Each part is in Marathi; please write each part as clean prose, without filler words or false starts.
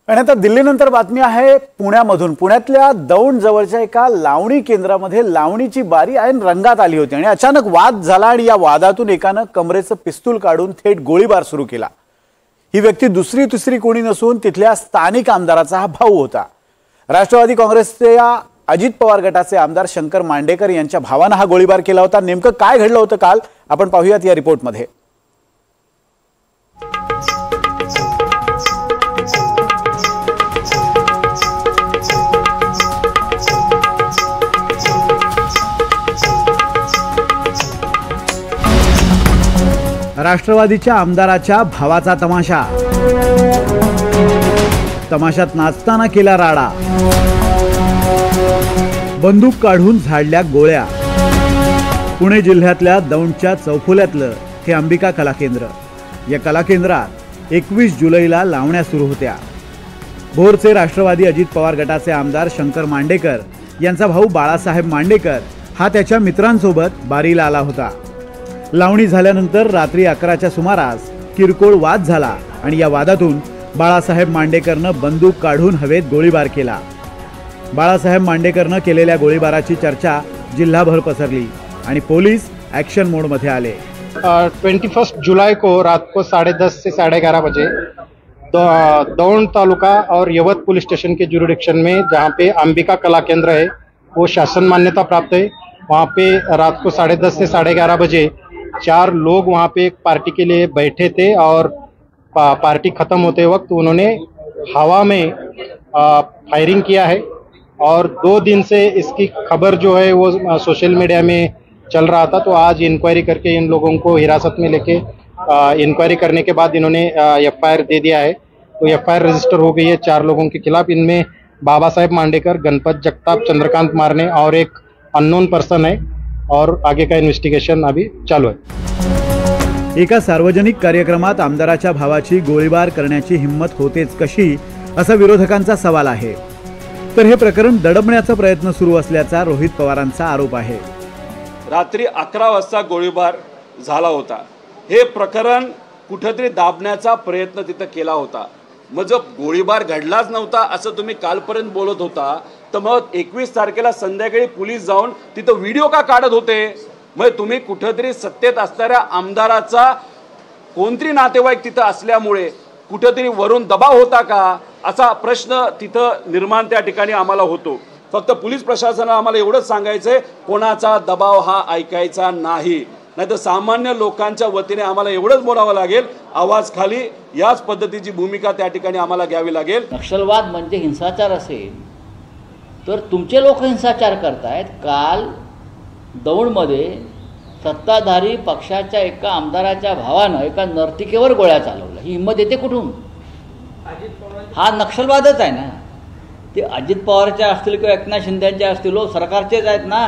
आणि आता दिल्लीनंतर बातमी आहे पुण्यामधून। पुण्यातल्या दौंड जवळच्या एका लावणी केंद्रामध्ये लावणीची बारी ऐन रंगात आली होती आणि अचानक वाद झाला आणि या वादातून एकाने कमरेचं पिस्तूल काढून थेट गोळीबार सुरू केला। ही व्यक्ती दुसरी तिसरी कोणी नसून तिथल्या स्थानिक आमदाराचा हा भाऊ होता। राष्ट्रवादी काँग्रेसचे अजित पवार गटाचे आमदार शंकर मांडेकर यांच्या भावाने हा गोळीबार केला होता। नेमकं काय घडलं होतं काल आपण पाहूयात या रिपोर्टमध्ये। राष्ट्रवादीच्या आमदाराच्या भावाचा तमाशा। तमाशात नाचताना केला राडा। बंदूक काढून झाडल्या गोळ्या। पुणे जिल्ह्यातल्या दौंडच्या चौफुल्यातलं हे अंबिका कला केंद्र। या कला केंद्रात 21 जुलैला लावण्या सुरू होत्या। भोरचे राष्ट्रवादी अजित पवार गटाचे आमदार शंकर मांडेकर यांचा भाऊ बाळासाहेब मांडेकर हा त्याच्या मित्रांसोबत बारीला आला होता। लावणी झाल्यानंतर रात्री 11च्या सुमारास किरकोळ वाद झाला आणि या वादातून बाळासाहेब मांडेकरनं बंदूक काढून हवेत गोळीबार केला। बाळासाहेब मांडेकरनं केलेल्या गोळीबाराची चर्चा जिल्हाभर पसरली आणि पोलीस एक्शन मोड मध्ये आले। 21 जुलाई को रात को 10:30 से 11:30 बजे दौंड तालुका और यवत पुलिस स्टेशन के जुरिडिक्शन में जहाँ पे अंबिका कला केंद्र है वो शासन मान्यता प्राप्त है। वहाँ पे रात को 10:30 से 11:30 बजे 4 लोग वहाँ पे एक पार्टी के लिए बैठे थे और पार्टी खत्म होते वक्त उन्होंने हवा में फायरिंग किया है और 2 दिन से इसकी खबर जो है वो सोशल मीडिया में चल रहा था। तो आज इंक्वायरी करके इन लोगों को हिरासत में लेके इंक्वायरी करने के बाद इन्होंने एफआईआर दे दिया है। तो एफआईआर रजिस्टर हो गई है 4 लोगों के खिलाफ। इनमें बाबा साहेब मांडेकर, गणपत जगताप, चंद्रकांत मारने और एक अननोन पर्सन है और आगे का इन्व्हेस्टिगेशन अभी चालू आहे। एका सार्वजनिक कार्यक्रमात आमदाराच्या भावाची गोळीबार करण्याची हिम्मत होतेच कशी असा विरोधकांचा सवाल आहे। तर हे प्रकरण दडपण्याचा प्रयत्न सुरू असल्याचा रोहित पवारांचा आरोप आहे। रात्री 11 वाजता गोळीबार झाला होता। हे प्रकरण कुठेतरी दाबण्याचा प्रयत्न तिथे केला होता। मग जर गोळीबार घडलाच नव्हता असं तुम्ही कालपर्यंत बोलत होता तर मग 21 तारखेला संध्याकाळी पोलीस जाऊन तिथं व्हिडिओ का काढत होते? मग तुम्ही कुठेतरी सत्तेत असणाऱ्या आमदाराचा कोणतरी नातेवाईक तिथं असल्यामुळे कुठेतरी वरून दबाव होता का असा प्रश्न तिथं निर्माण त्या ठिकाणी आम्हाला होतो। फक्त पोलीस प्रशासनाला आम्हाला एवढंच सांगायचंय, कोणाचा दबाव हा ऐकायचा नाही, नाहीतर सामान्य लोकांच्या वतीने आम्हाला एवढंच बोलावं लागेल, आवाज खाली, याच पद्धतीची भूमिका त्या ठिकाणी आम्हाला घ्यावी लागेल। नक्षलवाद म्हणजे हिंसाचार असेल तर तुमचे लोक हिंसाचार करतायत। काल दौंडमध्ये सत्ताधारी पक्षाच्या एका आमदाराच्या भावानं एका नर्तिकेवर गोळ्या चालवल्या। ही हिंमत येते कुठून? हा नक्षलवादच आहे ना। ते अजित पवारच्या असतील किंवा एकनाथ शिंदेच्या असतील, सरकारचेच आहेत ना।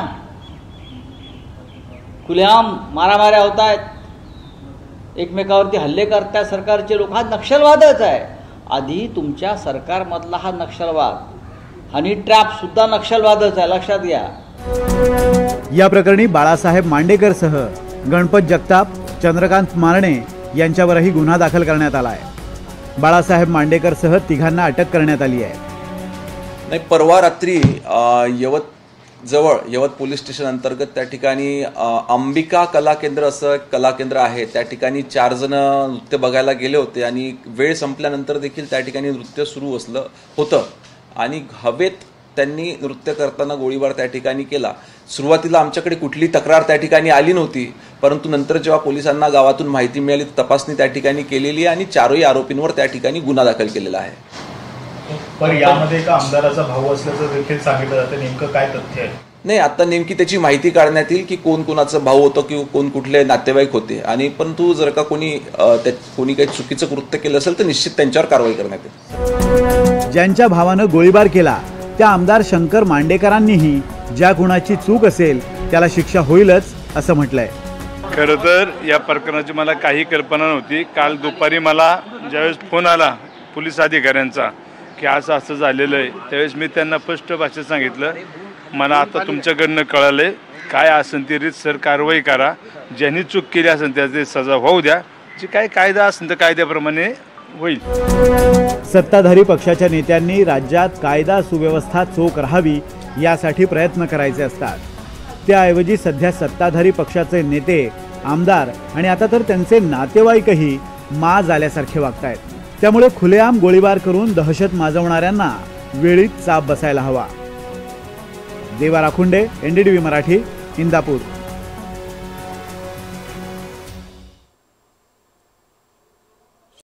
खुलेआम मारामाऱ्या होत आहेत, एकमेकावरती हल्ले करतात सरकारचे लोक। हा नक्षलवादच आहे। आधी तुमच्या सरकारमधला हा नक्षलवाद, हनी ट्रॅप सुद्धा नक्षलवादच आहे, लक्षात घ्या। या प्रकरणी बाळासाहेब मांडेकर सह गणपत जगताप, चंद्रकांत मारणे यांच्यावरही गुन्हा दाखल करण्यात आला आहे। बाळासाहेब मांडेकर सह तिघांना अटक करण्यात आली आहे। नाही, परवा रात्री यवत पोलीस स्टेशन अंतर्गत त्या ठिकाणी अंबिका कला केंद्र असं कला केंद्र आहे। त्या ठिकाणी 4 जण नृत्य बघायला गेले होते आणि वेळ संपल्यानंतर देखील त्या ठिकाणी नृत्य सुरू होतं आणि हवेत त्यांनी नृत्य करताना गोळीबार त्या ठिकाणी केला। सुरुवातीला आमच्याकडे कुठली तक्रार त्या ठिकाणी आली नव्हती, परंतु नंतर जेव्हा पोलिसांना गावातून माहिती मिळाली तपासणी त्या ठिकाणी केलेली आणि 4ही आरोपींवर त्या ठिकाणी गुन्हा दाखल केलेला आहे। पण यामध्ये एका आमदाराचा भाऊ असल्याचं देखील सांगितलं जातं, नेमकं काय तथ्य आहे? नाही, आता नेमकी त्याची माहिती काढण्यात येईल की कोण कोणाचा भाऊ होतं किंवा कोण कुठले नातेवाईक होते आणि परंतु जर का कोणी काही चुकीचं कृत्य केलं असेल तर निश्चित त्यांच्यावर कारवाई करण्यात येईल। ज्यांच्या भावानं गोळीबार केला त्या आमदार शंकर मांडेकरांनीही ज्या गुन्ह्याची चूक असेल त्याला शिक्षा होईलच असं म्हटलंय। खरं तर या प्रकरणाची मला काही कल्पना नव्हती। काल दुपारी मला ज्यावेळेस फोन आला पोलीस अधिकाऱ्यांचा की असं असं झालेलं आहे, त्यावेळेस मी त्यांना स्पष्ट भाषेत सांगितलं, मला आता तुमच्याकडनं कळालंय, काय असेल ती रीतसर कारवाई करा, ज्यांनी चूक केली असेल त्याची सजा होऊ द्या, जी काय कायदा असेल तर कायद्याप्रमाणे होईल. सत्ताधारी पक्षाच्या नेत्यांनी राज्यात कायदा सुव्यवस्था चोख राहावी यासाठी प्रयत्न करायचे असतात. त्याऐवजी सध्या सत्ताधारी पक्षाचे नेते, आमदार आणि आता तर त्यांचे नातेवाईकही माज आल्यासारखे वागतायत. त्यामुळे खुलेआम गोळीबार करून दहशत माजवणाऱ्यांना वेळीच चाप बसायला हवा. देवा राखुंडे, NDTV मराठी, इंदापूर.